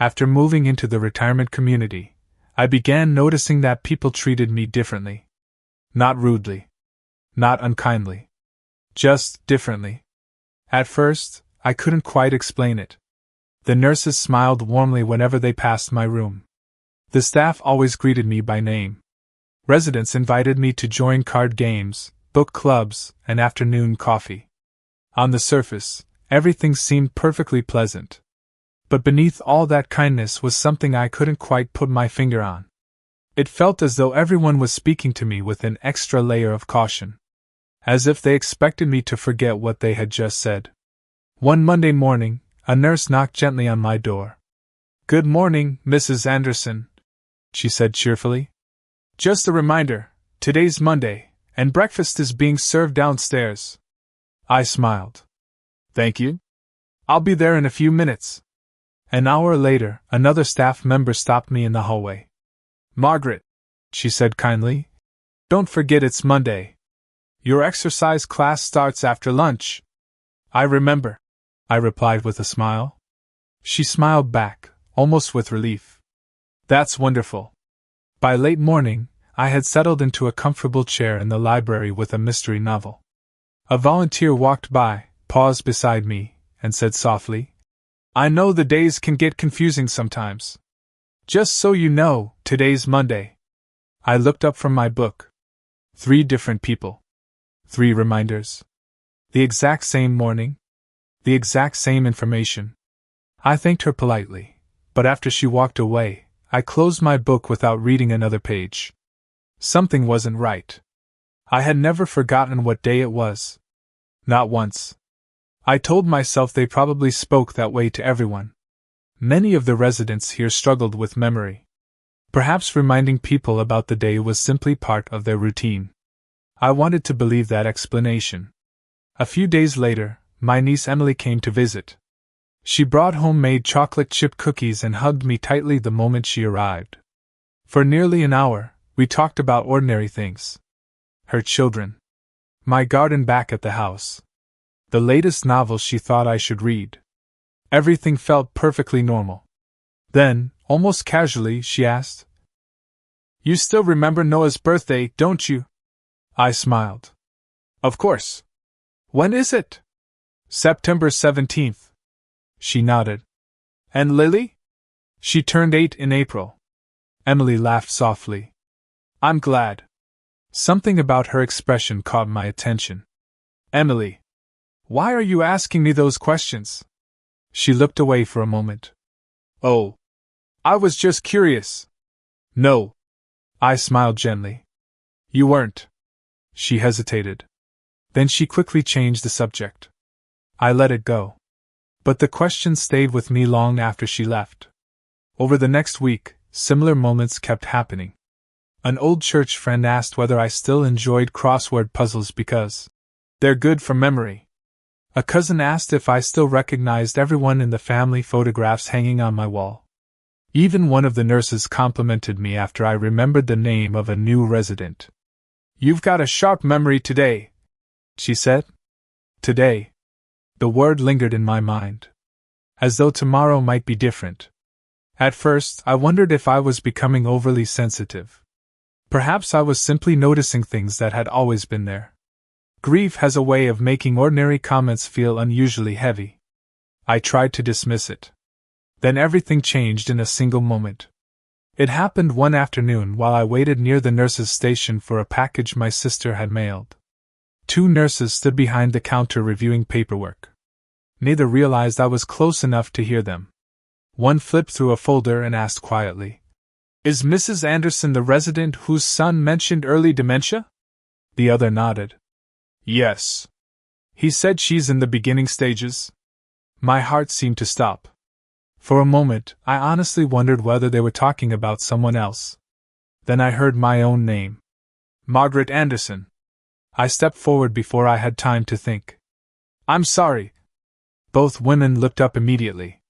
After moving into the retirement community, I began noticing that people treated me differently. Not rudely. Not unkindly. Just differently. At first, I couldn't quite explain it. The nurses smiled warmly whenever they passed my room. The staff always greeted me by name. Residents invited me to join card games, book clubs, and afternoon coffee. On the surface, everything seemed perfectly pleasant. But beneath all that kindness was something I couldn't quite put my finger on. It felt as though everyone was speaking to me with an extra layer of caution. As if they expected me to forget what they had just said. One Monday morning, a nurse knocked gently on my door. "Good morning, Mrs. Anderson," she said cheerfully. "Just a reminder, today's Monday, and breakfast is being served downstairs." I smiled. "Thank you. I'll be there in a few minutes." An hour later, another staff member stopped me in the hallway. "Margaret," she said kindly, "don't forget it's Monday. Your exercise class starts after lunch." "I remember," I replied with a smile. She smiled back, almost with relief. "That's wonderful." By late morning, I had settled into a comfortable chair in the library with a mystery novel. A volunteer walked by, paused beside me, and said softly, "I know the days can get confusing sometimes. Just so you know, today's Monday." I looked up from my book. 3 different people. 3 reminders. The exact same morning. The exact same information. I thanked her politely, but after she walked away, I closed my book without reading another page. Something wasn't right. I had never forgotten what day it was. Not once. I told myself they probably spoke that way to everyone. Many of the residents here struggled with memory. Perhaps reminding people about the day was simply part of their routine. I wanted to believe that explanation. A few days later, my niece Emily came to visit. She brought homemade chocolate chip cookies and hugged me tightly the moment she arrived. For nearly an hour, we talked about ordinary things. Her children. My garden back at the house. The latest novel she thought I should read. Everything felt perfectly normal. Then, almost casually, she asked, "You still remember Noah's birthday, don't you?" I smiled. "Of course. When is it?" "September 17th. She nodded. "And Lily?" "She turned 8 in April." Emily laughed softly. "I'm glad." Something about her expression caught my attention. "Emily, why are you asking me those questions?" She looked away for a moment. "Oh, I was just curious." "No." I smiled gently. "You weren't." She hesitated. Then she quickly changed the subject. I let it go. But the question stayed with me long after she left. Over the next week, similar moments kept happening. An old church friend asked whether I still enjoyed crossword puzzles because they're good for memory. A cousin asked if I still recognized everyone in the family photographs hanging on my wall. Even one of the nurses complimented me after I remembered the name of a new resident. "You've got a sharp memory today," she said. Today. The word lingered in my mind. As though tomorrow might be different. At first, I wondered if I was becoming overly sensitive. Perhaps I was simply noticing things that had always been there. Grief has a way of making ordinary comments feel unusually heavy. I tried to dismiss it. Then everything changed in a single moment. It happened one afternoon while I waited near the nurse's station for a package my sister had mailed. 2 nurses stood behind the counter reviewing paperwork. Neither realized I was close enough to hear them. One flipped through a folder and asked quietly, "Is Mrs. Anderson the resident whose son mentioned early dementia?" The other nodded. "Yes. He said she's in the beginning stages." My heart seemed to stop. For a moment, I honestly wondered whether they were talking about someone else. Then I heard my own name. Margaret Anderson. I stepped forward before I had time to think. "I'm sorry." Both women looked up immediately.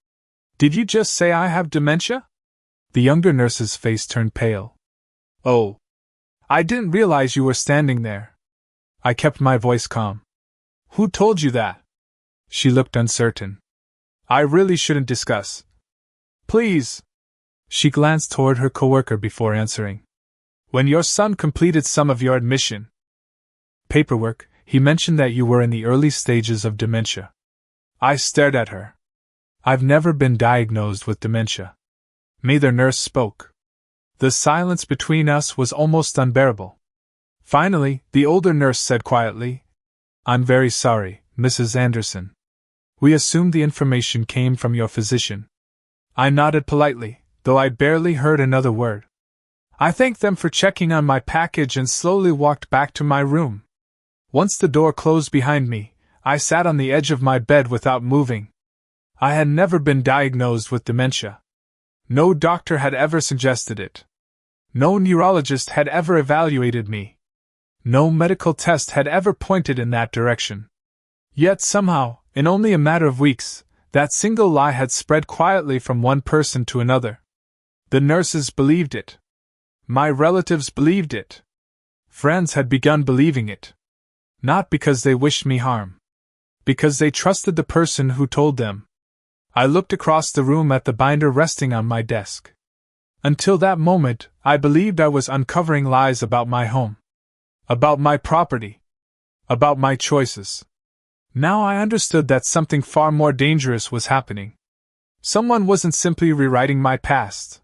"Did you just say I have dementia?" The younger nurse's face turned pale. "Oh. I didn't realize you were standing there." I kept my voice calm. "Who told you that?" She looked uncertain. "I really shouldn't discuss." Please. She glanced toward her coworker before answering. When your son completed some of your admission paperwork, he mentioned that you were in the early stages of dementia. I stared at her. I've never been diagnosed with dementia. Neither nurse spoke. The silence between us was almost unbearable. Finally, the older nurse said quietly, I'm very sorry, Mrs. Anderson. We assumed the information came from your physician. I nodded politely, though I barely heard another word. I thanked them for checking on my package and slowly walked back to my room. Once the door closed behind me, I sat on the edge of my bed without moving. I had never been diagnosed with dementia. No doctor had ever suggested it. No neurologist had ever evaluated me. No medical test had ever pointed in that direction. Yet somehow, in only a matter of weeks, that single lie had spread quietly from one person to another. The nurses believed it. My relatives believed it. Friends had begun believing it. Not because they wished me harm. Because they trusted the person who told them. I looked across the room at the binder resting on my desk. Until that moment, I believed I was uncovering lies about my home. About my property. About my choices. Now I understood that something far more dangerous was happening. Someone wasn't simply rewriting my past.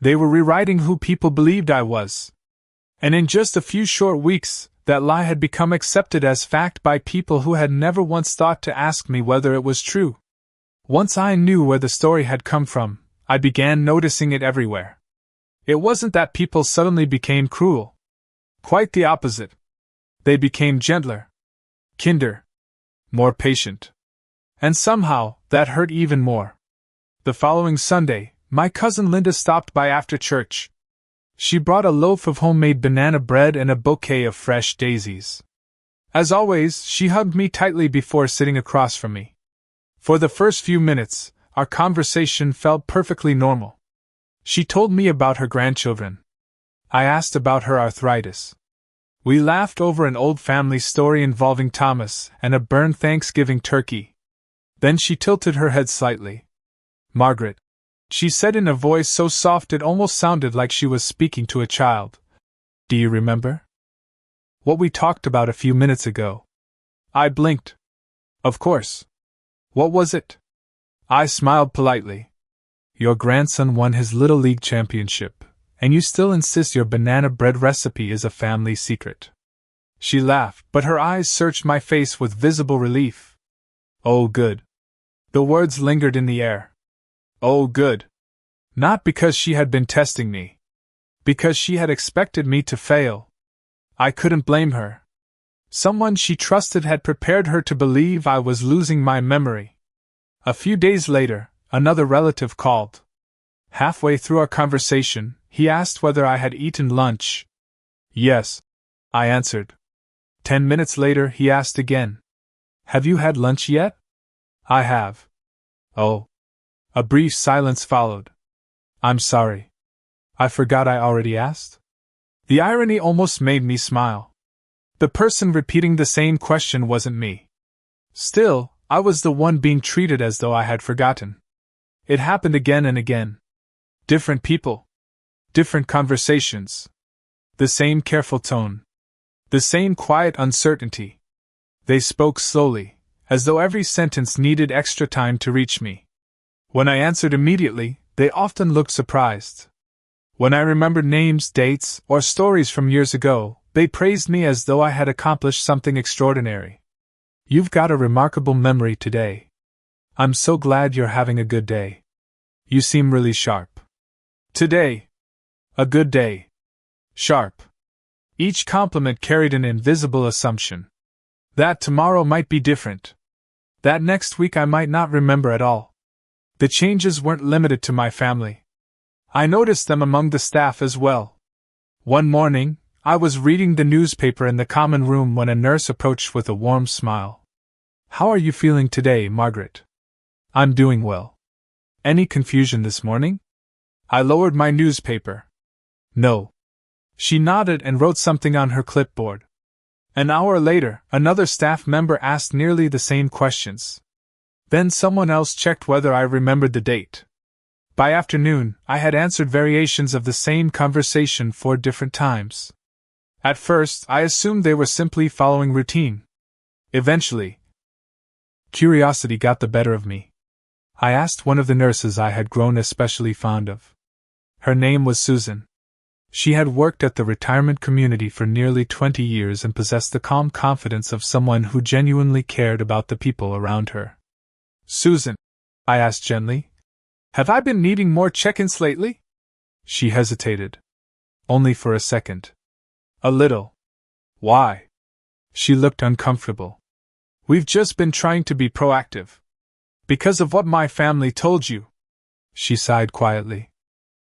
They were rewriting who people believed I was. And in just a few short weeks, that lie had become accepted as fact by people who had never once thought to ask me whether it was true. Once I knew where the story had come from, I began noticing it everywhere. It wasn't that people suddenly became cruel. Quite the opposite. They became gentler, kinder, more patient. And somehow, that hurt even more. The following Sunday, my cousin Linda stopped by after church. She brought a loaf of homemade banana bread and a bouquet of fresh daisies. As always, she hugged me tightly before sitting across from me. For the first few minutes, our conversation felt perfectly normal. She told me about her grandchildren. I asked about her arthritis. We laughed over an old family story involving Thomas and a burned Thanksgiving turkey. Then she tilted her head slightly. Margaret, she said in a voice so soft it almost sounded like she was speaking to a child. Do you remember? What we talked about a few minutes ago. I blinked. Of course. What was it? I smiled politely. Your grandson won his Little League championship, and you still insist your banana bread recipe is a family secret. She laughed, but her eyes searched my face with visible relief. Oh, good. The words lingered in the air. Oh, good. Not because she had been testing me. Because she had expected me to fail. I couldn't blame her. Someone she trusted had prepared her to believe I was losing my memory. A few days later, another relative called. Halfway through our conversation, he asked whether I had eaten lunch. Yes, I answered. 10 minutes later, he asked again. Have you had lunch yet? I have. Oh. A brief silence followed. I'm sorry. I forgot I already asked. The irony almost made me smile. The person repeating the same question wasn't me. Still, I was the one being treated as though I had forgotten. It happened again and again. Different people. Different conversations. The same careful tone. The same quiet uncertainty. They spoke slowly, as though every sentence needed extra time to reach me. When I answered immediately, they often looked surprised. When I remembered names, dates, or stories from years ago, they praised me as though I had accomplished something extraordinary. You've got a remarkable memory today. I'm so glad you're having a good day. You seem really sharp. Today. A good day. Sharp. Each compliment carried an invisible assumption. That tomorrow might be different. That next week I might not remember at all. The changes weren't limited to my family. I noticed them among the staff as well. One morning, I was reading the newspaper in the common room when a nurse approached with a warm smile. How are you feeling today, Margaret? I'm doing well. Any confusion this morning? I lowered my newspaper. No. She nodded and wrote something on her clipboard. An hour later, another staff member asked nearly the same questions. Then someone else checked whether I remembered the date. By afternoon, I had answered variations of the same conversation 4 different times. At first, I assumed they were simply following routine. Eventually, curiosity got the better of me. I asked one of the nurses I had grown especially fond of. Her name was Susan. She had worked at the retirement community for nearly 20 years and possessed the calm confidence of someone who genuinely cared about the people around her. "Susan," I asked gently, "have I been needing more check-ins lately?" She hesitated. Only for a second. "A little." "Why?" She looked uncomfortable. "We've just been trying to be proactive. Because of what my family told you." She sighed quietly.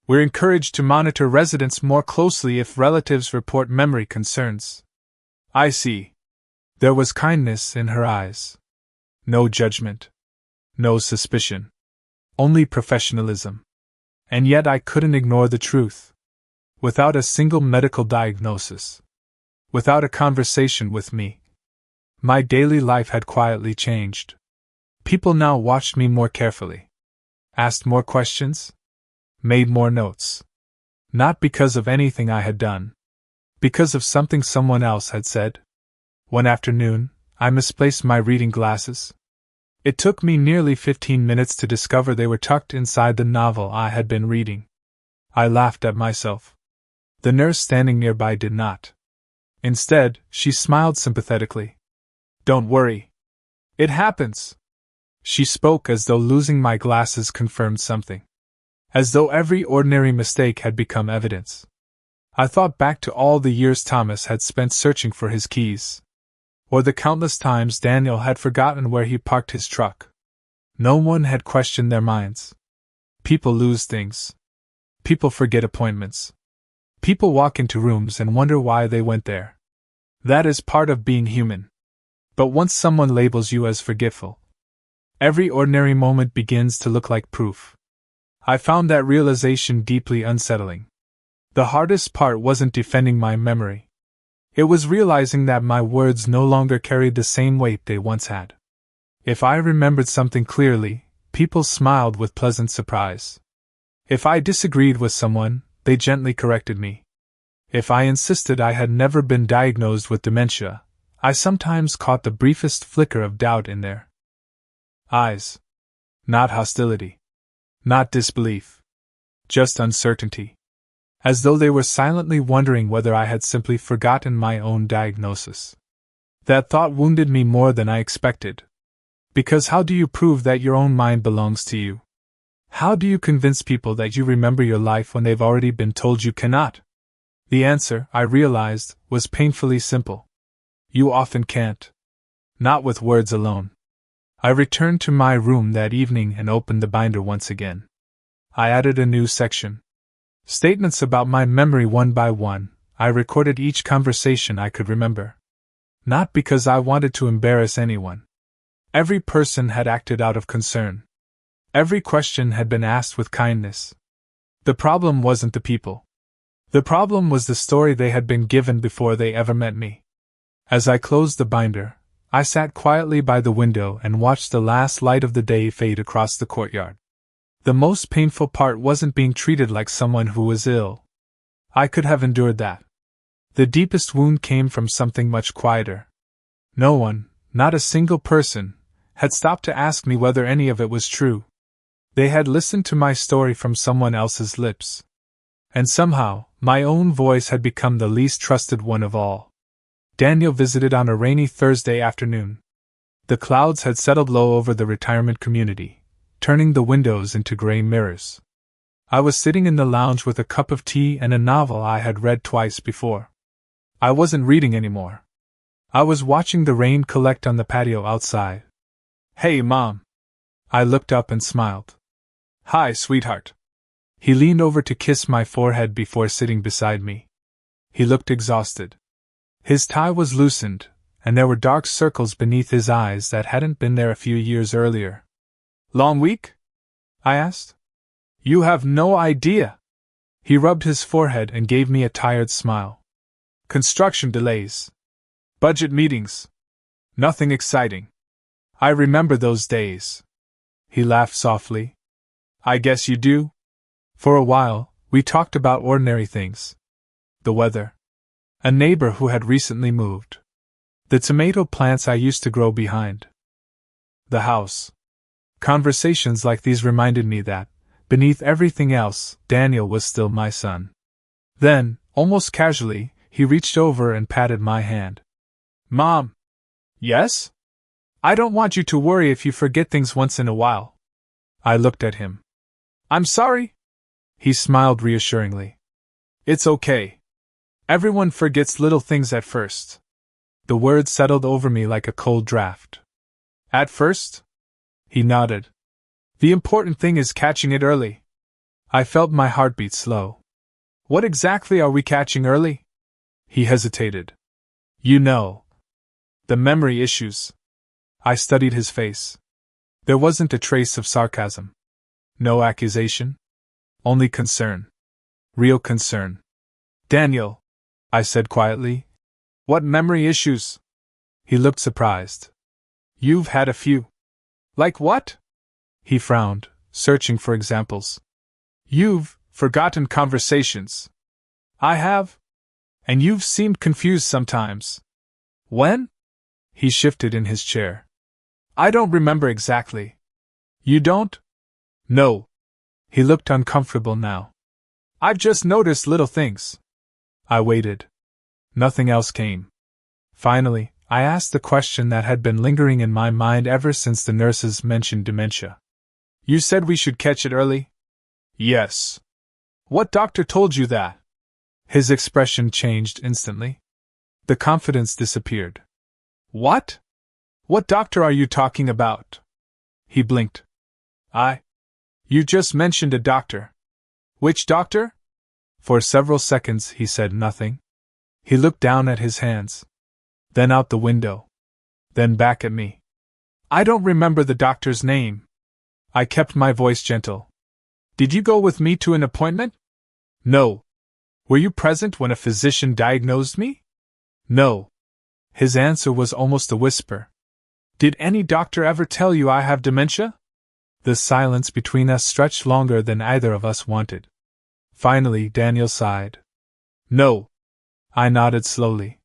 "We're encouraged to monitor residents more closely if relatives report memory concerns." "I see." There was kindness in her eyes. No judgment. No suspicion. Only professionalism. And yet I couldn't ignore the truth. Without a single medical diagnosis. Without a conversation with me. My daily life had quietly changed. People now watched me more carefully. Asked more questions. Made more notes. Not because of anything I had done. Because of something someone else had said. One afternoon, I misplaced my reading glasses. It took me nearly 15 minutes to discover they were tucked inside the novel I had been reading. I laughed at myself. The nurse standing nearby did not. Instead, she smiled sympathetically. "Don't worry. It happens." She spoke as though losing my glasses confirmed something. As though every ordinary mistake had become evidence. I thought back to all the years Thomas had spent searching for his keys. Or the countless times Daniel had forgotten where he parked his truck. No one had questioned their minds. People lose things. People forget appointments. People walk into rooms and wonder why they went there. That is part of being human. But once someone labels you as forgetful, every ordinary moment begins to look like proof. I found that realization deeply unsettling. The hardest part wasn't defending my memory. It was realizing that my words no longer carried the same weight they once had. If I remembered something clearly, people smiled with pleasant surprise. If I disagreed with someone, they gently corrected me. If I insisted I had never been diagnosed with dementia, I sometimes caught the briefest flicker of doubt in their eyes. Not hostility. Not disbelief. Just uncertainty. As though they were silently wondering whether I had simply forgotten my own diagnosis. That thought wounded me more than I expected. Because how do you prove that your own mind belongs to you? How do you convince people that you remember your life when they've already been told you cannot? The answer, I realized, was painfully simple. You often can't. Not with words alone. I returned to my room that evening and opened the binder once again. I added a new section. Statements about my memory one by one. I recorded each conversation I could remember. Not because I wanted to embarrass anyone. Every person had acted out of concern. Every question had been asked with kindness. The problem wasn't the people. The problem was the story they had been given before they ever met me. As I closed the binder, I sat quietly by the window and watched the last light of the day fade across the courtyard. The most painful part wasn't being treated like someone who was ill. I could have endured that. The deepest wound came from something much quieter. No one, not a single person, had stopped to ask me whether any of it was true. They had listened to my story from someone else's lips. And somehow, my own voice had become the least trusted one of all. Daniel visited on a rainy Thursday afternoon. The clouds had settled low over the retirement community, turning the windows into gray mirrors. I was sitting in the lounge with a cup of tea and a novel I had read twice before. I wasn't reading anymore. I was watching the rain collect on the patio outside. "Hey, Mom." I looked up and smiled. "Hi, sweetheart." He leaned over to kiss my forehead before sitting beside me. He looked exhausted. His tie was loosened, and there were dark circles beneath his eyes that hadn't been there a few years earlier. "Long week?" I asked. "You have no idea." He rubbed his forehead and gave me a tired smile. "Construction delays. Budget meetings. Nothing exciting. I remember those days." He laughed softly. I guess you do. For a while, we talked about ordinary things. The weather. A neighbor who had recently moved. The tomato plants I used to grow behind the house. Conversations like these reminded me that, beneath everything else, Daniel was still my son. Then, almost casually, he reached over and patted my hand. Mom. Yes? I don't want you to worry if you forget things once in a while. I looked at him. I'm sorry. He smiled reassuringly. It's okay. Everyone forgets little things at first. The words settled over me like a cold draft. At first? He nodded. The important thing is catching it early. I felt my heartbeat slow. What exactly are we catching early? He hesitated. You know. The memory issues. I studied his face. There wasn't a trace of sarcasm. No accusation. Only concern. Real concern. Daniel, I said quietly. What memory issues? He looked surprised. You've had a few. Like what? He frowned, searching for examples. You've forgotten conversations. I have. And you've seemed confused sometimes. When? He shifted in his chair. I don't remember exactly. You don't? No. He looked uncomfortable now. I've just noticed little things. I waited. Nothing else came. Finally, I asked the question that had been lingering in my mind ever since the nurses mentioned dementia. You said we should catch it early? Yes. What doctor told you that? His expression changed instantly. The confidence disappeared. What? What doctor are you talking about? He blinked. You just mentioned a doctor. Which doctor? For several seconds he said nothing. He looked down at his hands. Then out the window. Then back at me. I don't remember the doctor's name. I kept my voice gentle. Did you go with me to an appointment? No. Were you present when a physician diagnosed me? No. His answer was almost a whisper. Did any doctor ever tell you I have dementia? The silence between us stretched longer than either of us wanted. Finally, Daniel sighed. No. I nodded slowly.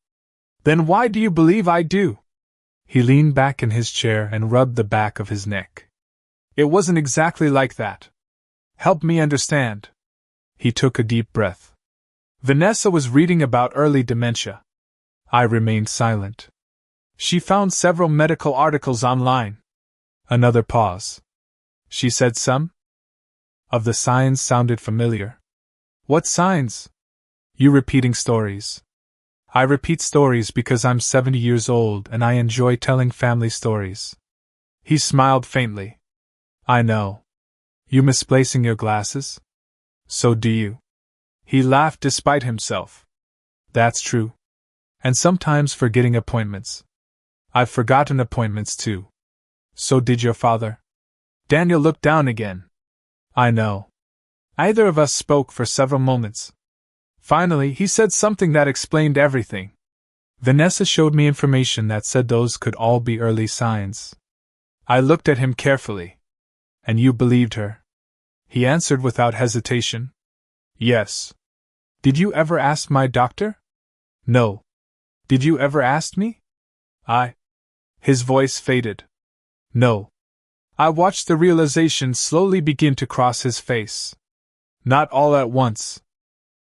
Then why do you believe I do? He leaned back in his chair and rubbed the back of his neck. It wasn't exactly like that. Help me understand. He took a deep breath. Vanessa was reading about early dementia. I remained silent. She found several medical articles online. Another pause. She said some of the signs sounded familiar. What signs? You repeating stories. I repeat stories because I'm 70 years old and I enjoy telling family stories. He smiled faintly. I know. You misplacing your glasses? So do you. He laughed despite himself. That's true. And sometimes forgetting appointments. I've forgotten appointments too. So did your father. Daniel looked down again. I know. Either of us spoke for several moments. Finally, he said something that explained everything. Vanessa showed me information that said those could all be early signs. I looked at him carefully. And you believed her? He answered without hesitation. Yes. Did you ever ask my doctor? No. Did you ever ask me? His voice faded. No. I watched the realization slowly begin to cross his face. Not all at once.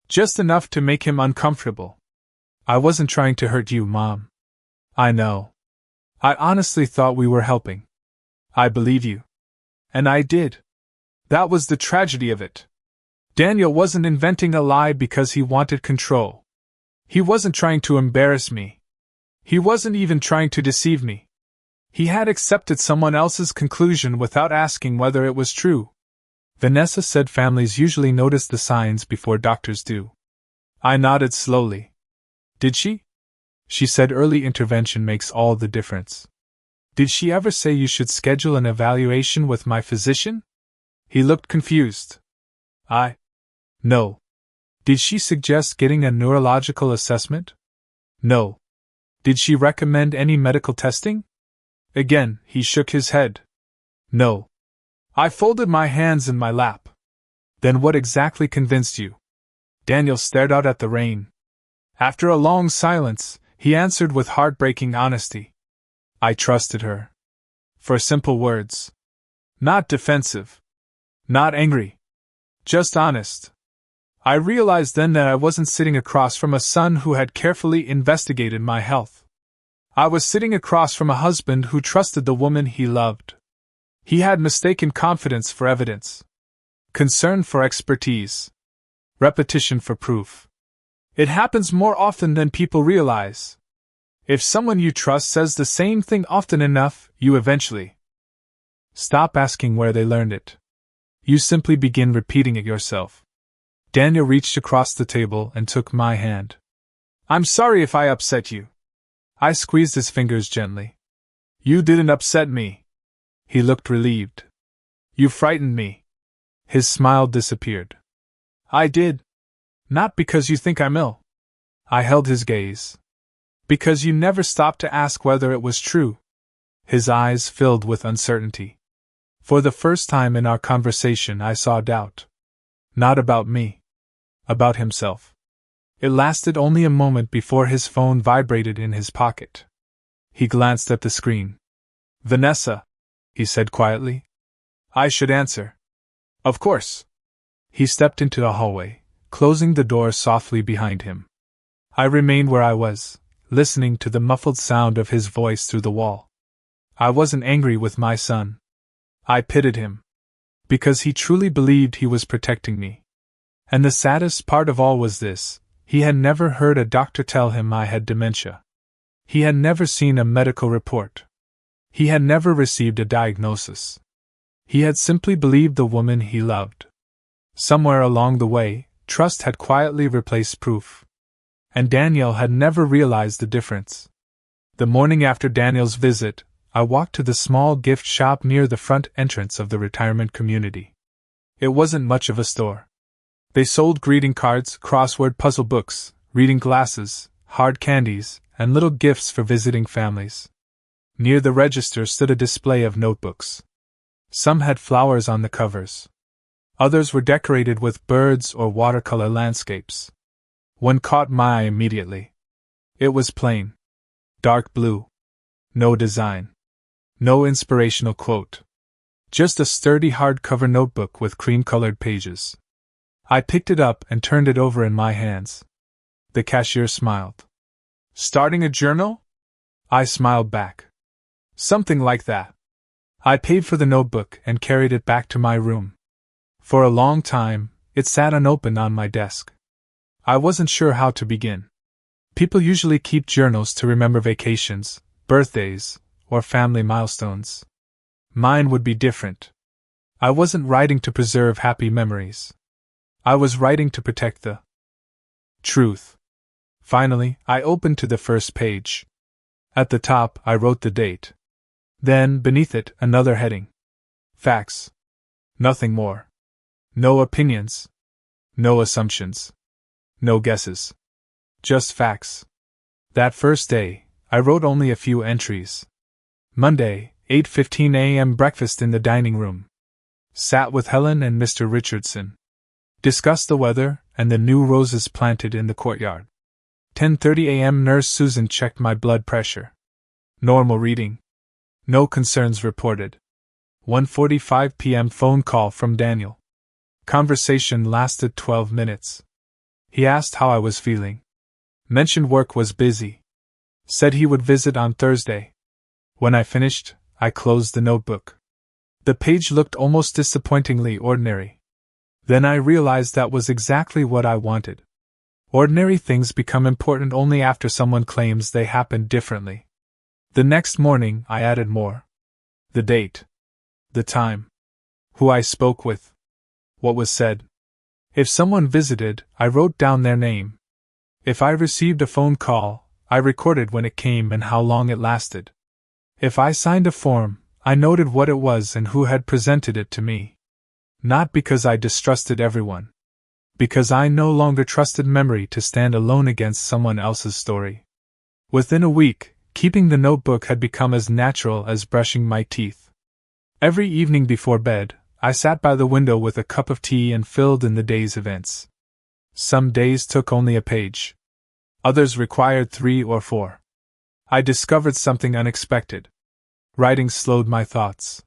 Just enough to make him uncomfortable. I wasn't trying to hurt you, Mom. I know. I honestly thought we were helping. I believe you. And I did. That was the tragedy of it. Daniel wasn't inventing a lie because he wanted control. He wasn't trying to embarrass me. He wasn't even trying to deceive me. He had accepted someone else's conclusion without asking whether it was true. Vanessa said families usually notice the signs before doctors do. I nodded slowly. Did she? She said early intervention makes all the difference. Did she ever say you should schedule an evaluation with my physician? He looked confused. No. Did she suggest getting a neurological assessment? No. Did she recommend any medical testing? Again, he shook his head. No. I folded my hands in my lap. Then what exactly convinced you? Daniel stared out at the rain. After a long silence, he answered with heartbreaking honesty. I trusted her. For simple words. Not defensive. Not angry. Just honest. I realized then that I wasn't sitting across from a son who had carefully investigated my health. I was sitting across from a husband who trusted the woman he loved. He had mistaken confidence for evidence. Concern for expertise. Repetition for proof. It happens more often than people realize. If someone you trust says the same thing often enough, you eventually stop asking where they learned it. You simply begin repeating it yourself. Daniel reached across the table and took my hand. I'm sorry if I upset you. I squeezed his fingers gently. You didn't upset me. He looked relieved. You frightened me. His smile disappeared. I did. Not because you think I'm ill. I held his gaze. Because you never stopped to ask whether it was true. His eyes filled with uncertainty. For the first time in our conversation, I saw doubt. Not about me. About himself. It lasted only a moment before his phone vibrated in his pocket. He glanced at the screen. Vanessa, he said quietly. I should answer. Of course. He stepped into the hallway, closing the door softly behind him. I remained where I was, listening to the muffled sound of his voice through the wall. I wasn't angry with my son. I pitied him. Because he truly believed he was protecting me. And the saddest part of all was this: he had never heard a doctor tell him I had dementia. He had never seen a medical report. He had never received a diagnosis. He had simply believed the woman he loved. Somewhere along the way, trust had quietly replaced proof. And Daniel had never realized the difference. The morning after Daniel's visit, I walked to the small gift shop near the front entrance of the retirement community. It wasn't much of a store. They sold greeting cards, crossword puzzle books, reading glasses, hard candies, and little gifts for visiting families. Near the register stood a display of notebooks. Some had flowers on the covers. Others were decorated with birds or watercolor landscapes. One caught my eye immediately. It was plain. Dark blue. No design. No inspirational quote. Just a sturdy hardcover notebook with cream-colored pages. I picked it up and turned it over in my hands. The cashier smiled. Starting a journal? I smiled back. Something like that. I paid for the notebook and carried it back to my room. For a long time, it sat unopened on my desk. I wasn't sure how to begin. People usually keep journals to remember vacations, birthdays, or family milestones. Mine would be different. I wasn't writing to preserve happy memories. I was writing to protect the truth. Finally, I opened to the first page. At the top, I wrote the date. Then, beneath it, another heading. Facts. Nothing more. No opinions. No assumptions. No guesses. Just facts. That first day, I wrote only a few entries. Monday, 8:15 a.m. breakfast in the dining room. Sat with Helen and Mr. Richardson. Discussed the weather and the new roses planted in the courtyard. 10:30 a.m. Nurse Susan checked my blood pressure. Normal reading. No concerns reported. 1:45 p.m. phone call from Daniel. Conversation lasted 12 minutes. He asked how I was feeling. Mentioned work was busy. Said he would visit on Thursday. When I finished, I closed the notebook. The page looked almost disappointingly ordinary. Then I realized that was exactly what I wanted. Ordinary things become important only after someone claims they happened differently. The next morning, I added more. The date. The time. Who I spoke with. What was said. If someone visited, I wrote down their name. If I received a phone call, I recorded when it came and how long it lasted. If I signed a form, I noted what it was and who had presented it to me. Not because I distrusted everyone. Because I no longer trusted memory to stand alone against someone else's story. Within a week, keeping the notebook had become as natural as brushing my teeth. Every evening before bed, I sat by the window with a cup of tea and filled in the day's events. Some days took only a page. Others required 3 or 4. I discovered something unexpected. Writing slowed my thoughts.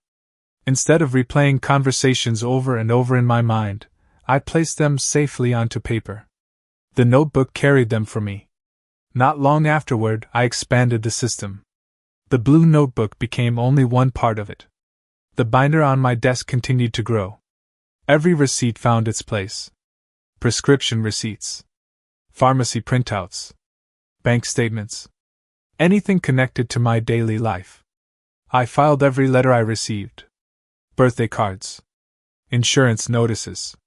Instead of replaying conversations over and over in my mind, I placed them safely onto paper. The notebook carried them for me. Not long afterward, I expanded the system. The blue notebook became only one part of it. The binder on my desk continued to grow. Every receipt found its place. Prescription receipts, pharmacy printouts, bank statements, anything connected to my daily life. I filed every letter I received. Birthday cards, insurance notices,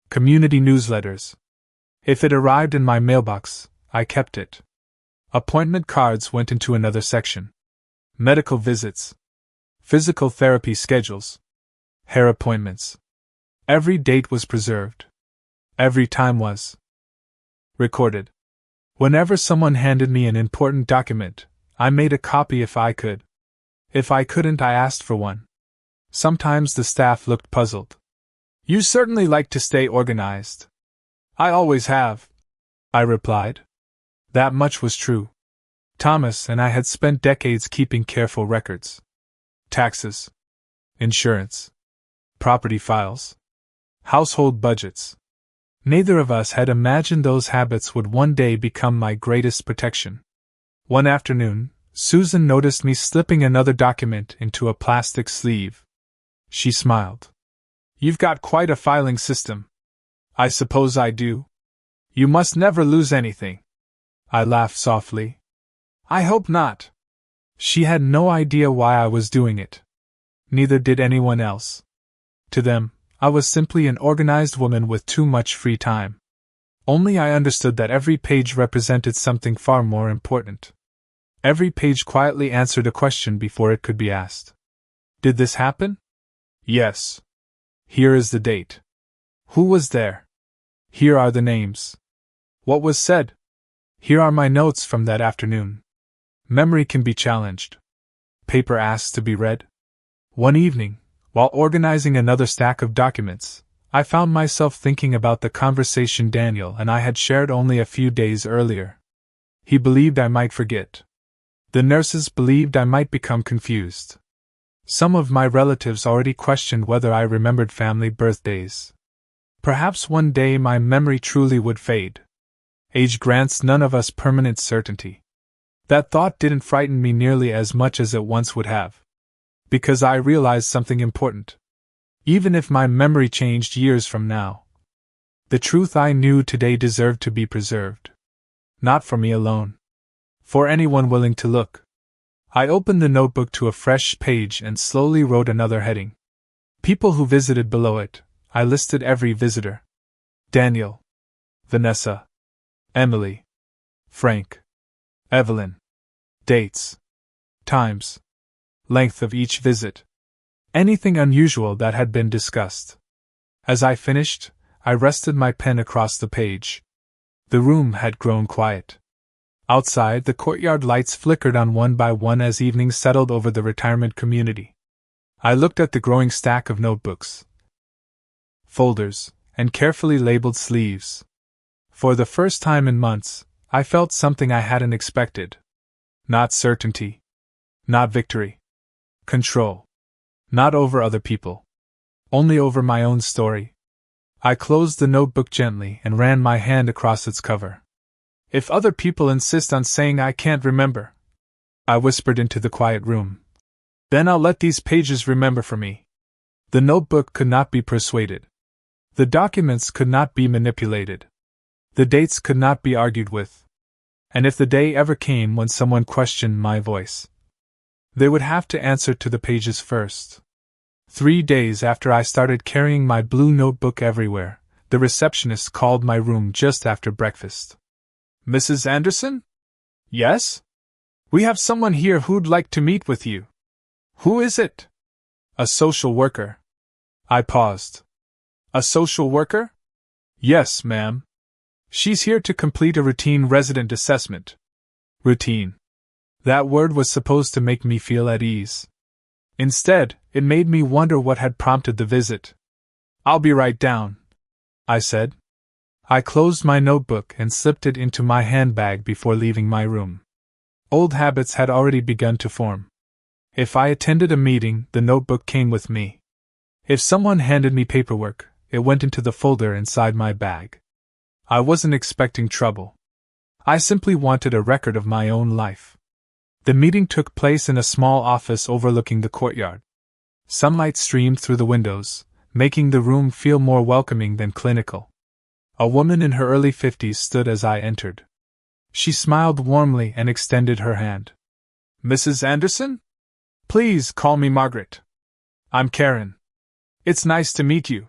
community newsletters. If it arrived in my mailbox, I kept it. Appointment cards went into another section. Medical visits, physical therapy schedules, hair appointments. Every date was preserved. Every time was recorded. Whenever someone handed me an important document, I made a copy if I could. If I couldn't, I asked for one. Sometimes the staff looked puzzled. "You certainly like to stay organized." "I always have," I replied. That much was true. Thomas and I had spent decades keeping careful records. Taxes, insurance, property files, household budgets. Neither of us had imagined those habits would one day become my greatest protection. One afternoon, Susan noticed me slipping another document into a plastic sleeve. She smiled. "You've got quite a filing system." "I suppose I do." "You must never lose anything." I laughed softly. "I hope not." She had no idea why I was doing it. Neither did anyone else. To them, I was simply an organized woman with too much free time. Only I understood that every page represented something far more important. Every page quietly answered a question before it could be asked. Did this happen? Yes. Here is the date. Who was there? Here are the names. What was said? Here are my notes from that afternoon. Memory can be challenged. Paper asks to be read. One evening, while organizing another stack of documents, I found myself thinking about the conversation Daniel and I had shared only a few days earlier. He believed I might forget. The nurses believed I might become confused. Some of my relatives already questioned whether I remembered family birthdays. Perhaps one day my memory truly would fade. Age grants none of us permanent certainty. That thought didn't frighten me nearly as much as it once would have. Because I realized something important. Even if my memory changed years from now, the truth I knew today deserved to be preserved. Not for me alone. For anyone willing to look. I opened the notebook to a fresh page and slowly wrote another heading. People who visited below it. I listed every visitor. Daniel. Vanessa. Emily. Frank. Evelyn. Dates. Times. Length of each visit. Anything unusual that had been discussed. As I finished, I rested my pen across the page. The room had grown quiet. Outside, the courtyard lights flickered on one by one as evening settled over the retirement community. I looked at the growing stack of notebooks, folders, and carefully labeled sleeves. For the first time in months, I felt something I hadn't expected. Not certainty. Not victory. Control. Not over other people. Only over my own story. I closed the notebook gently and ran my hand across its cover. If other people insist on saying I can't remember, I whispered into the quiet room, then I'll let these pages remember for me. The notebook could not be persuaded. The documents could not be manipulated. The dates could not be argued with. And if the day ever came when someone questioned my voice, they would have to answer to the pages first. 3 days after I started carrying my blue notebook everywhere, the receptionist called my room just after breakfast. "Mrs. Anderson?" "Yes? We have someone here who'd like to meet with you." "Who is it?" "A social worker." I paused. "A social worker?" "Yes, ma'am. She's here to complete a routine resident assessment." Routine. That word was supposed to make me feel at ease. Instead, it made me wonder what had prompted the visit. "I'll be right down," I said. I closed my notebook and slipped it into my handbag before leaving my room. Old habits had already begun to form. If I attended a meeting, the notebook came with me. If someone handed me paperwork, it went into the folder inside my bag. I wasn't expecting trouble. I simply wanted a record of my own life. The meeting took place in a small office overlooking the courtyard. Sunlight streamed through the windows, making the room feel more welcoming than clinical. A woman in her early 50s stood as I entered. She smiled warmly and extended her hand. "Mrs. Anderson? Please call me Margaret. I'm Karen. It's nice to meet you."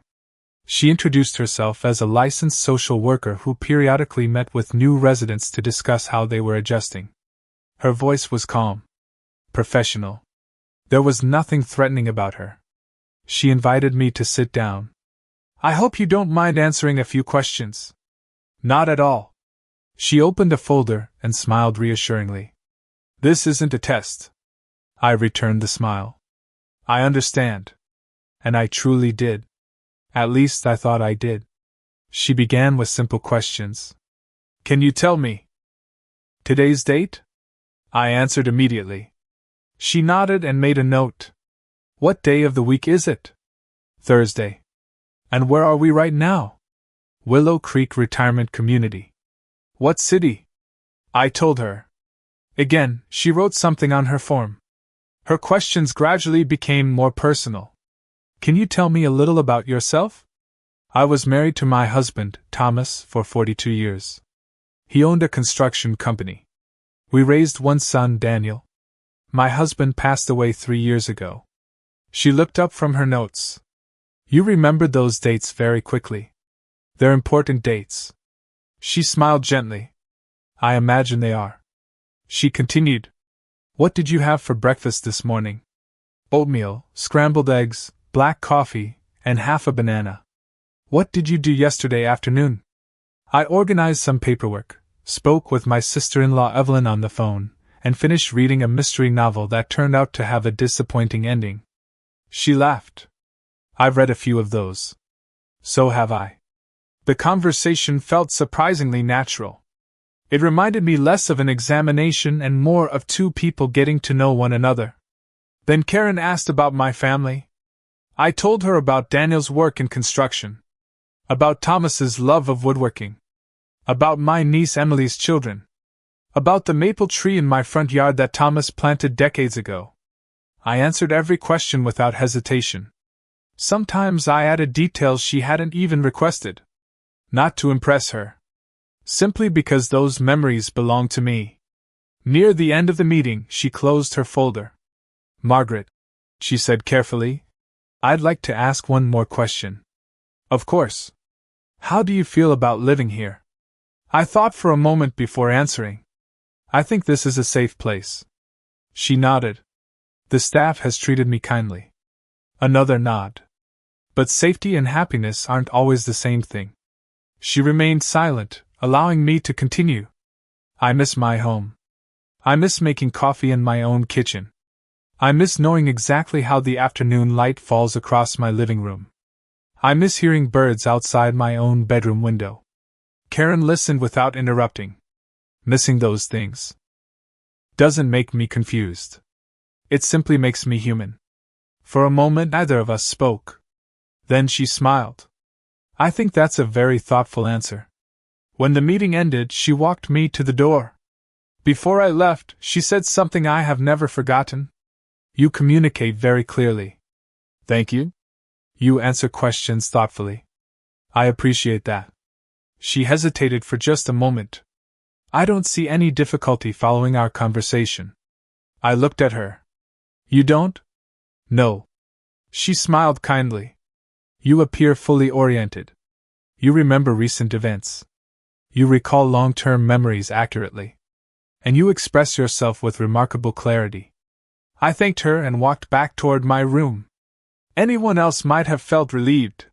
She introduced herself as a licensed social worker who periodically met with new residents to discuss how they were adjusting. Her voice was calm, professional. There was nothing threatening about her. She invited me to sit down. "I hope you don't mind answering a few questions." "Not at all." She opened a folder and smiled reassuringly. "This isn't a test." I returned the smile. "I understand." And I truly did. At least I thought I did. She began with simple questions. "Can you tell me today's date?" I answered immediately. She nodded and made a note. "What day of the week is it?" "Thursday." "And where are we right now?" "Willow Creek Retirement Community." "What city?" I told her. Again, she wrote something on her form. Her questions gradually became more personal. "Can you tell me a little about yourself?" I was married to my husband, Thomas, for 42 years. He owned a construction company. We raised one son, Daniel. My husband passed away 3 years ago. She looked up from her notes. "You remembered those dates very quickly. They're important dates." She smiled gently. "I imagine they are." She continued. "What did you have for breakfast this morning?" "Oatmeal, scrambled eggs, black coffee, and half a banana." "What did you do yesterday afternoon?" "I organized some paperwork, spoke with my sister-in-law Evelyn on the phone, and finished reading a mystery novel that turned out to have a disappointing ending." She laughed. "I've read a few of those." "So have I." The conversation felt surprisingly natural. It reminded me less of an examination and more of two people getting to know one another. Then Karen asked about my family. I told her about Daniel's work in construction, about Thomas's love of woodworking, about my niece Emily's children, about the maple tree in my front yard that Thomas planted decades ago. I answered every question without hesitation. Sometimes I added details she hadn't even requested. Not to impress her. Simply because those memories belong to me. Near the end of the meeting, she closed her folder. "Margaret," she said carefully, "I'd like to ask one more question." "Of course. How do you feel about living here?" I thought for a moment before answering. "I think this is a safe place." She nodded. "The staff has treated me kindly." Another nod. "But safety and happiness aren't always the same thing." She remained silent, allowing me to continue. "I miss my home. I miss making coffee in my own kitchen. I miss knowing exactly how the afternoon light falls across my living room. I miss hearing birds outside my own bedroom window." Karen listened without interrupting. "Missing those things doesn't make me confused. It simply makes me human." For a moment neither of us spoke. Then she smiled. "I think that's a very thoughtful answer." When the meeting ended, she walked me to the door. Before I left, she said something I have never forgotten. "You communicate very clearly." "Thank you." "You answer questions thoughtfully." "I appreciate that." She hesitated for just a moment. "I don't see any difficulty following our conversation." I looked at her. "You don't?" "No." She smiled kindly. "You appear fully oriented. You remember recent events. You recall long-term memories accurately. And you express yourself with remarkable clarity." I thanked her and walked back toward my room. Anyone else might have felt relieved.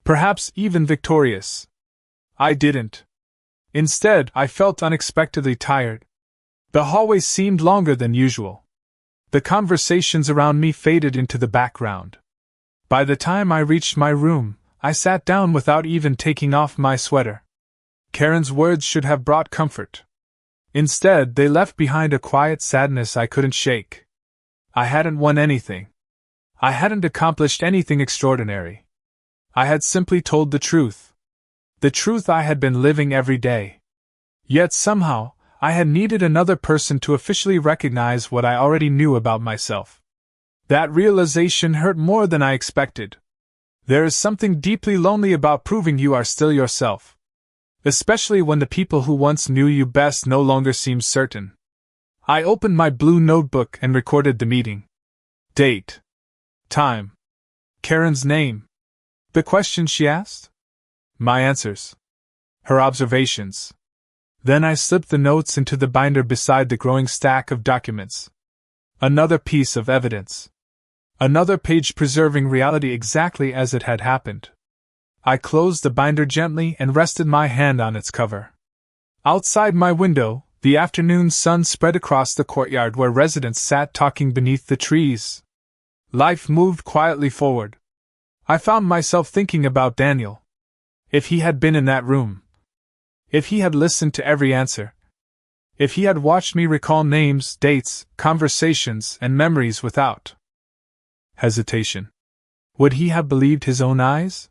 Perhaps even victorious. I didn't. Instead, I felt unexpectedly tired. The hallway seemed longer than usual. The conversations around me faded into the background. By the time I reached my room, I sat down without even taking off my sweater. Karen's words should have brought comfort. Instead, they left behind a quiet sadness I couldn't shake. I hadn't won anything. I hadn't accomplished anything extraordinary. I had simply told the truth. The truth I had been living every day. Yet somehow, I had needed another person to officially recognize what I already knew about myself. That realization hurt more than I expected. There is something deeply lonely about proving you are still yourself. Especially when the people who once knew you best no longer seem certain. I opened my blue notebook and recorded the meeting. Date. Time. Karen's name. The questions she asked. My answers. Her observations. Then I slipped the notes into the binder beside the growing stack of documents. Another piece of evidence. Another page preserving reality exactly as it had happened. I closed the binder gently and rested my hand on its cover. Outside my window, the afternoon sun spread across the courtyard where residents sat talking beneath the trees. Life moved quietly forward. I found myself thinking about Daniel. If he had been in that room. If he had listened to every answer. If he had watched me recall names, dates, conversations, and memories without hesitation. Would he have believed his own eyes?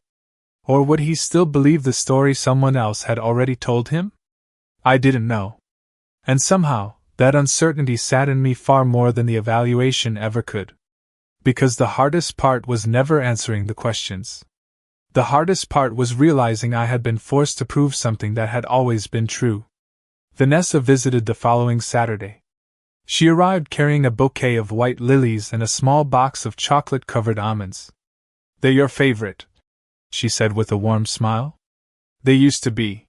Or would he still believe the story someone else had already told him? I didn't know. And somehow, that uncertainty saddened me far more than the evaluation ever could. Because the hardest part was never answering the questions. The hardest part was realizing I had been forced to prove something that had always been true. Vanessa visited the following Saturday. She arrived carrying a bouquet of white lilies and a small box of chocolate-covered almonds. "They're your favorite," she said with a warm smile. "They used to be."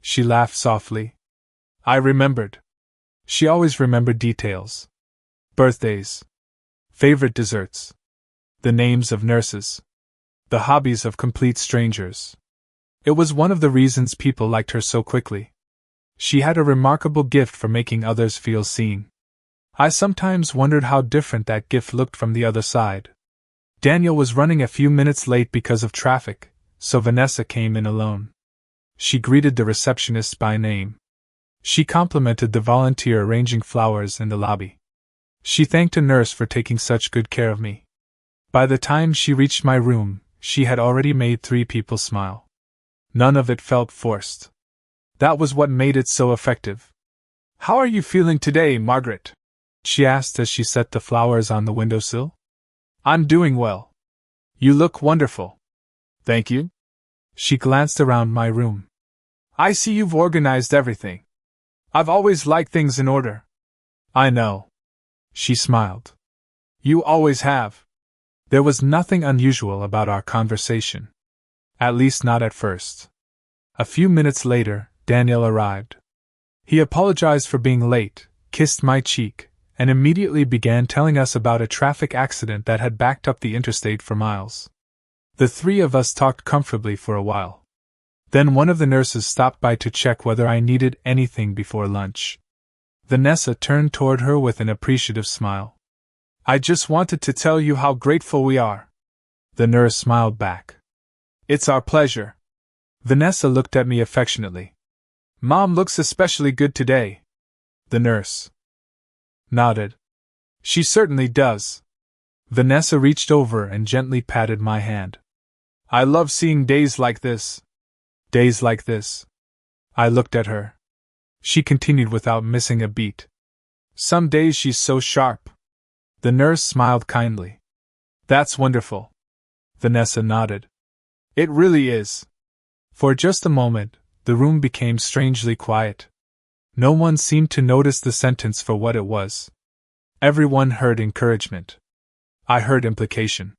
She laughed softly. I remembered. She always remembered details. Birthdays. Favorite desserts. The names of nurses. The hobbies of complete strangers. It was one of the reasons people liked her so quickly. She had a remarkable gift for making others feel seen. I sometimes wondered how different that gift looked from the other side. Daniel was running a few minutes late because of traffic, so Vanessa came in alone. She greeted the receptionist by name. She complimented the volunteer arranging flowers in the lobby. She thanked a nurse for taking such good care of me. By the time she reached my room, she had already made 3 people smile. None of it felt forced. That was what made it so effective. "How are you feeling today, Margaret?" she asked as she set the flowers on the windowsill. "I'm doing well. You look wonderful." "Thank you." She glanced around my room. "I see you've organized everything. I've always liked things in order." "I know." She smiled. "You always have." There was nothing unusual about our conversation. At least not at first. A few minutes later, Daniel arrived. He apologized for being late, kissed my cheek, and immediately began telling us about a traffic accident that had backed up the interstate for miles. The 3 of us talked comfortably for a while. Then one of the nurses stopped by to check whether I needed anything before lunch. Vanessa turned toward her with an appreciative smile. "I just wanted to tell you how grateful we are." The nurse smiled back. "It's our pleasure." Vanessa looked at me affectionately. "Mom looks especially good today." The nurse nodded. "She certainly does." Vanessa reached over and gently patted my hand. "I love seeing days like this." "Days like this." I looked at her. She continued without missing a beat. "Some days she's so sharp." The nurse smiled kindly. "That's wonderful." Vanessa nodded. "It really is." For just a moment, the room became strangely quiet. No one seemed to notice the sentence for what it was. Everyone heard encouragement. I heard implication.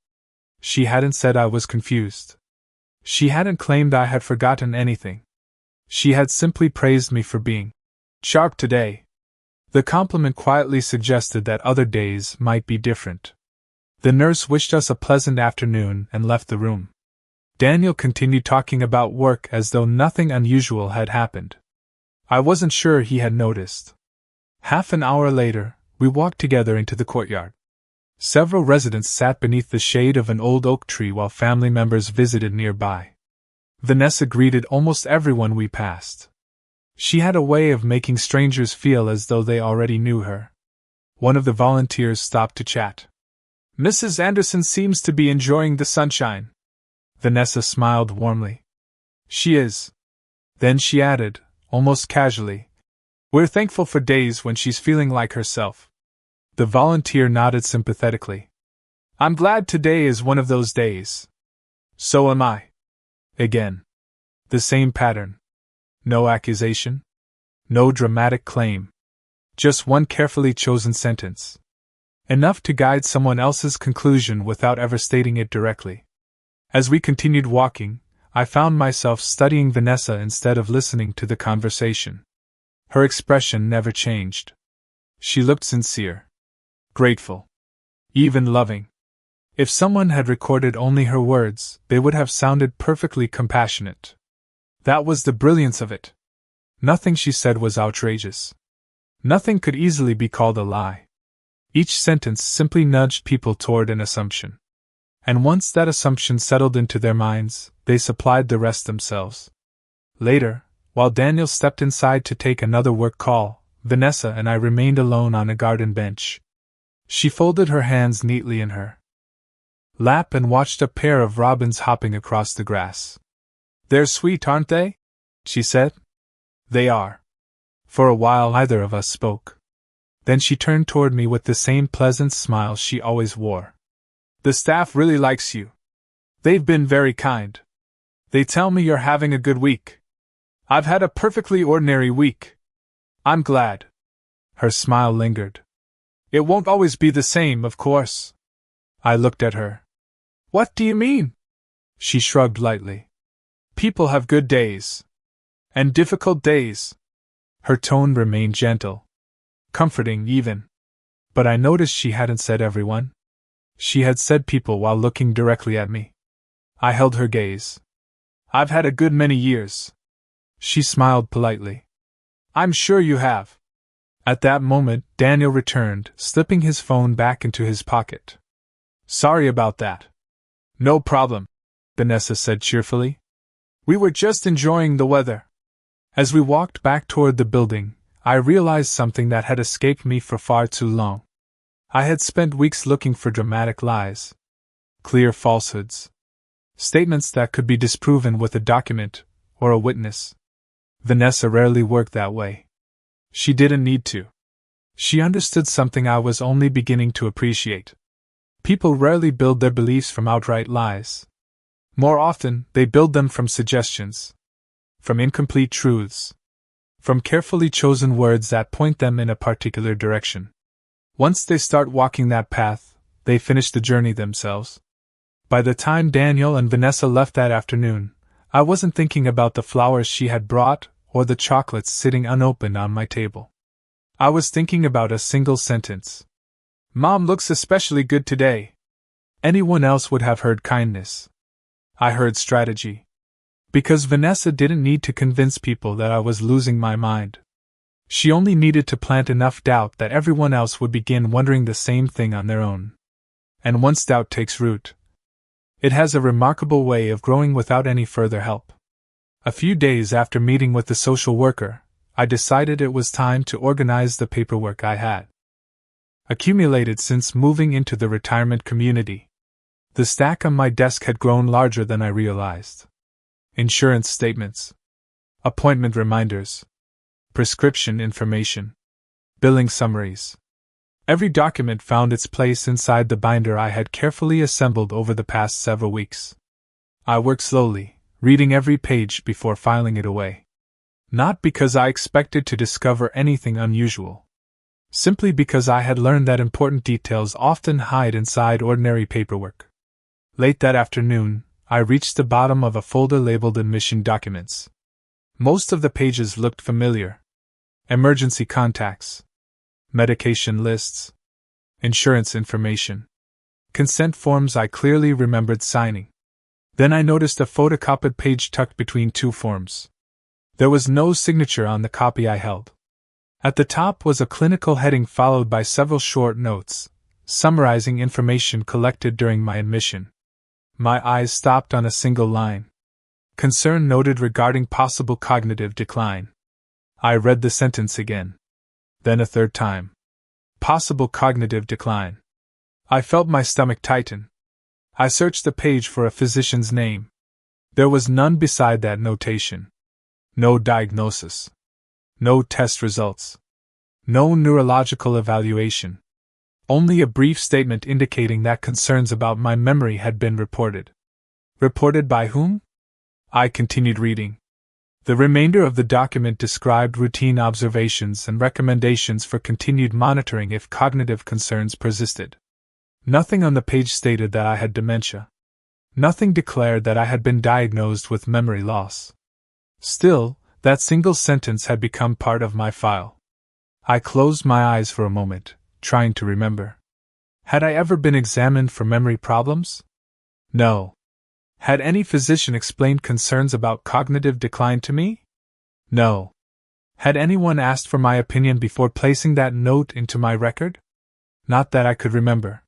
She hadn't said I was confused. She hadn't claimed I had forgotten anything. She had simply praised me for being sharp today. The compliment quietly suggested that other days might be different. The nurse wished us a pleasant afternoon and left the room. Daniel continued talking about work as though nothing unusual had happened. I wasn't sure he had noticed. Half an hour later, We walked together into the courtyard. Several residents sat beneath the shade of an old oak tree while family members visited nearby. Vanessa greeted almost everyone we passed. She had a way of making strangers feel as though they already knew her. One of the volunteers stopped to chat. "Mrs. Anderson seems to be enjoying the sunshine." Vanessa smiled warmly. "She is." Then she added, almost casually, "We're thankful for days when she's feeling like herself." The volunteer nodded sympathetically. "I'm glad today is one of those days." "So am I." Again. The same pattern. No accusation. No dramatic claim. Just one carefully chosen sentence. Enough to guide someone else's conclusion without ever stating it directly. As we continued walking, I found myself studying Vanessa instead of listening to the conversation. Her expression never changed. She looked sincere. Grateful. Even loving. If someone had recorded only her words, they would have sounded perfectly compassionate. That was the brilliance of it. Nothing she said was outrageous. Nothing could easily be called a lie. Each sentence simply nudged people toward an assumption. And once that assumption settled into their minds, they supplied the rest themselves. Later, while Daniel stepped inside to take another work call, Vanessa and I remained alone on a garden bench. She folded her hands neatly in her lap and watched a pair of robins hopping across the grass. "They're sweet, aren't they?" she said. "They are." For a while neither of us spoke. Then she turned toward me with the same pleasant smile she always wore. "The staff really likes you. They've been very kind. They tell me you're having a good week." "I've had a perfectly ordinary week." "I'm glad." Her smile lingered. "It won't always be the same, of course." I looked at her. "What do you mean?" She shrugged lightly. "People have good days. And difficult days." Her tone remained gentle. Comforting, even. But I noticed she hadn't said everyone. She had said people while looking directly at me. I held her gaze. "I've had a good many years." She smiled politely. "I'm sure you have." At that moment, Daniel returned, slipping his phone back into his pocket. "Sorry about that." "No problem," Vanessa said cheerfully. "We were just enjoying the weather." As we walked back toward the building, I realized something that had escaped me for far too long. I had spent weeks looking for dramatic lies. Clear falsehoods. Statements that could be disproven with a document or a witness. Vanessa rarely worked that way. She didn't need to. She understood something I was only beginning to appreciate. People rarely build their beliefs from outright lies. More often, they build them from suggestions. From incomplete truths. From carefully chosen words that point them in a particular direction. Once they start walking that path, they finish the journey themselves. By the time Daniel and Vanessa left that afternoon, I wasn't thinking about the flowers she had brought or the chocolates sitting unopened on my table. I was thinking about a single sentence. "Mom looks especially good today." Anyone else would have heard kindness. I heard strategy. Because Vanessa didn't need to convince people that I was losing my mind. She only needed to plant enough doubt that everyone else would begin wondering the same thing on their own. And once doubt takes root, it has a remarkable way of growing without any further help. A few days after meeting with the social worker, I decided it was time to organize the paperwork I had accumulated since moving into the retirement community. The stack on my desk had grown larger than I realized. Insurance statements, appointment reminders, prescription information, billing summaries. Every document found its place inside the binder I had carefully assembled over the past several weeks. I worked slowly, reading every page before filing it away. Not because I expected to discover anything unusual. Simply because I had learned that important details often hide inside ordinary paperwork. Late that afternoon, I reached the bottom of a folder labeled Admission Documents. Most of the pages looked familiar. Emergency contacts. Medication lists. Insurance information. Consent forms I clearly remembered signing. Then I noticed a photocopied page tucked between two forms. There was no signature on the copy I held. At the top was a clinical heading followed by several short notes, summarizing information collected during my admission. My eyes stopped on a single line. Concern noted regarding possible cognitive decline. I read the sentence again. Then a third time. Possible cognitive decline. I felt my stomach tighten. I searched the page for a physician's name. There was none beside that notation. No diagnosis. No test results. No neurological evaluation. Only a brief statement indicating that concerns about my memory had been reported. Reported by whom? I continued reading. The remainder of the document described routine observations and recommendations for continued monitoring if cognitive concerns persisted. Nothing on the page stated that I had dementia. Nothing declared that I had been diagnosed with memory loss. Still, that single sentence had become part of my file. I closed my eyes for a moment, trying to remember. Had I ever been examined for memory problems? No. Had any physician explained concerns about cognitive decline to me? No. Had anyone asked for my opinion before placing that note into my record? Not that I could remember.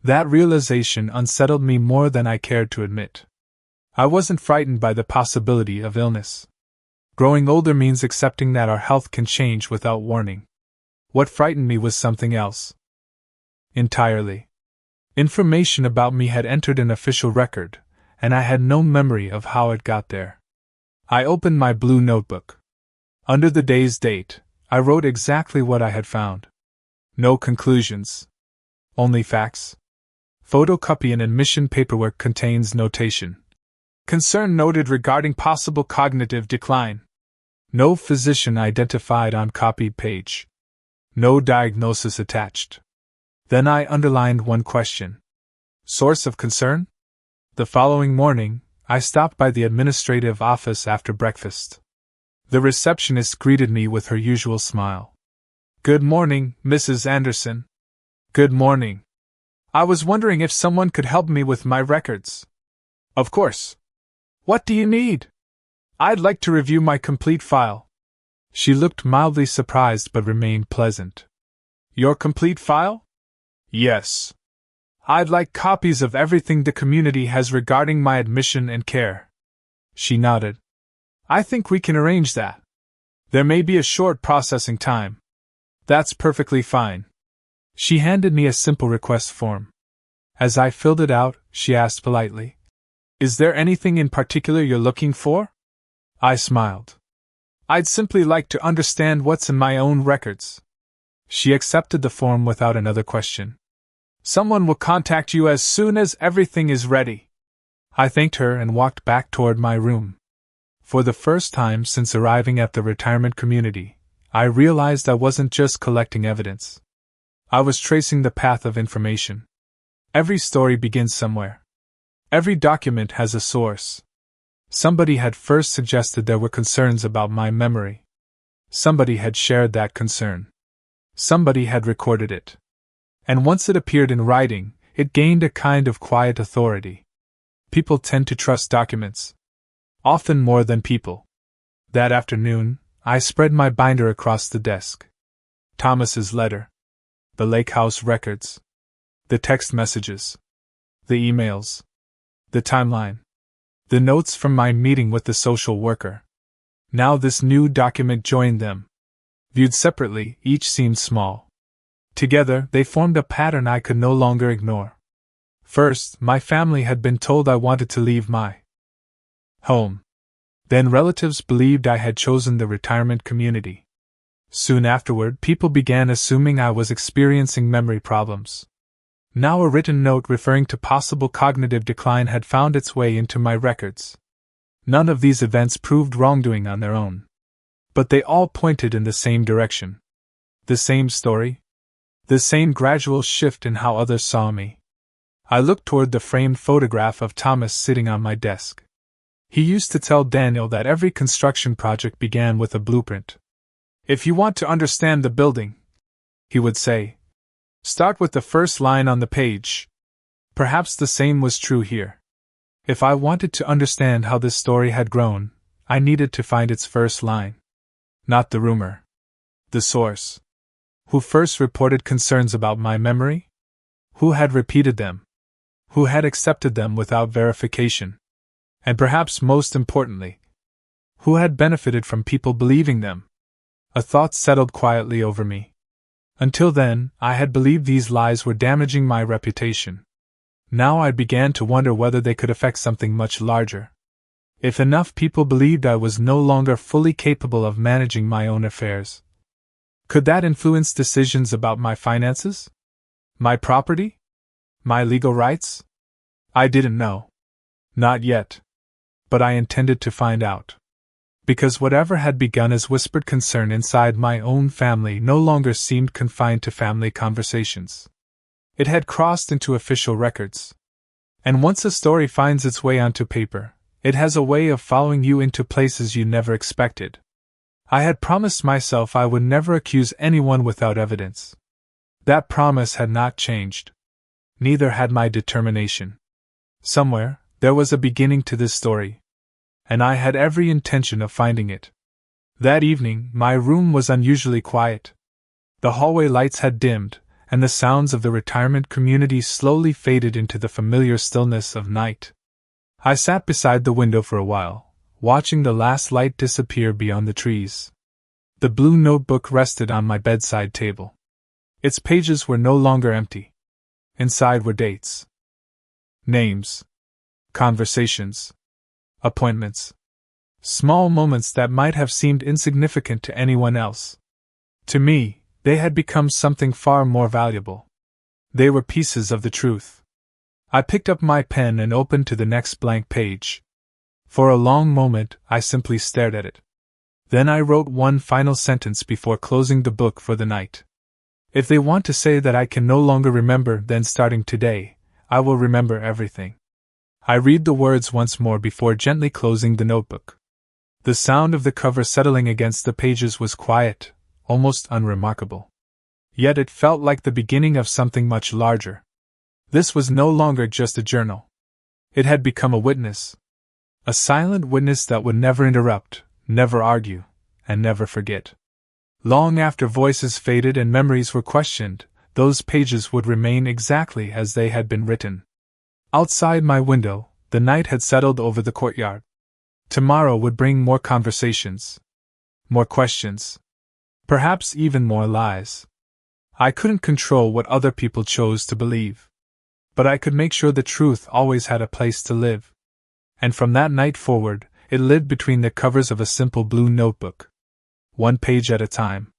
That realization unsettled me more than I cared to admit. I wasn't frightened by the possibility of illness. Growing older means accepting that our health can change without warning. What frightened me was something else. Entirely. Information about me had entered an official record, and I had no memory of how it got there. I opened my blue notebook. Under the day's date, I wrote exactly what I had found. No conclusions. Only facts. Photocopy and admission paperwork contains notation. Concern noted regarding possible cognitive decline. No physician identified on copied page. No diagnosis attached. Then I underlined one question. Source of concern? The following morning, I stopped by the administrative office after breakfast. The receptionist greeted me with her usual smile. Good morning, Mrs. Anderson. Good morning. I was wondering if someone could help me with my records. Of course. What do you need? I'd like to review my complete file. She looked mildly surprised but remained pleasant. Your complete file? Yes. I'd like copies of everything the community has regarding my admission and care. She nodded. I think we can arrange that. There may be a short processing time. That's perfectly fine. She handed me a simple request form. As I filled it out, she asked politely, Is there anything in particular you're looking for? I smiled. I'd simply like to understand what's in my own records. She accepted the form without another question. Someone will contact you as soon as everything is ready. I thanked her and walked back toward my room. For the first time since arriving at the retirement community, I realized I wasn't just collecting evidence. I was tracing the path of information. Every story begins somewhere. Every document has a source. Somebody had first suggested there were concerns about my memory. Somebody had shared that concern. Somebody had recorded it. And once it appeared in writing, it gained a kind of quiet authority. People tend to trust documents. Often more than people. That afternoon, I spread my binder across the desk. Thomas's letter. The lake house records. The text messages. The emails. The timeline. The notes from my meeting with the social worker. Now this new document joined them. Viewed separately, each seemed small. Together, they formed a pattern I could no longer ignore. First, my family had been told I wanted to leave my home. Then relatives believed I had chosen the retirement community. Soon afterward, people began assuming I was experiencing memory problems. Now a written note referring to possible cognitive decline had found its way into my records. None of these events proved wrongdoing on their own. But they all pointed in the same direction. The same story. The same gradual shift in how others saw me. I looked toward the framed photograph of Thomas sitting on my desk. He used to tell Daniel that every construction project began with a blueprint. If you want to understand the building, he would say, start with the first line on the page. Perhaps the same was true here. If I wanted to understand how this story had grown, I needed to find its first line. Not the rumor. The source. Who first reported concerns about my memory? Who had repeated them? Who had accepted them without verification? And perhaps most importantly, who had benefited from people believing them? A thought settled quietly over me. Until then, I had believed these lies were damaging my reputation. Now I began to wonder whether they could affect something much larger. If enough people believed I was no longer fully capable of managing my own affairs, could that influence decisions about my finances? My property? My legal rights? I didn't know. Not yet. But I intended to find out. Because whatever had begun as whispered concern inside my own family no longer seemed confined to family conversations. It had crossed into official records. And once a story finds its way onto paper, it has a way of following you into places you never expected. I had promised myself I would never accuse anyone without evidence. That promise had not changed. Neither had my determination. Somewhere, there was a beginning to this story. And I had every intention of finding it. That evening, my room was unusually quiet. The hallway lights had dimmed, and the sounds of the retirement community slowly faded into the familiar stillness of night. I sat beside the window for a while, watching the last light disappear beyond the trees. The blue notebook rested on my bedside table. Its pages were no longer empty. Inside were dates, names, conversations, appointments, small moments that might have seemed insignificant to anyone else. To me, they had become something far more valuable. They were pieces of the truth. I picked up my pen and opened to the next blank page. For a long moment, I simply stared at it. Then I wrote one final sentence before closing the book for the night. If they want to say that I can no longer remember, then starting today, I will remember everything. I read the words once more before gently closing the notebook. The sound of the cover settling against the pages was quiet, almost unremarkable. Yet it felt like the beginning of something much larger. This was no longer just a journal. It had become a witness. A silent witness that would never interrupt, never argue, and never forget. Long after voices faded and memories were questioned, those pages would remain exactly as they had been written. Outside my window, the night had settled over the courtyard. Tomorrow would bring more conversations, more questions, perhaps even more lies. I couldn't control what other people chose to believe. But I could make sure the truth always had a place to live. And from that night forward, it lived between the covers of a simple blue notebook. One page at a time.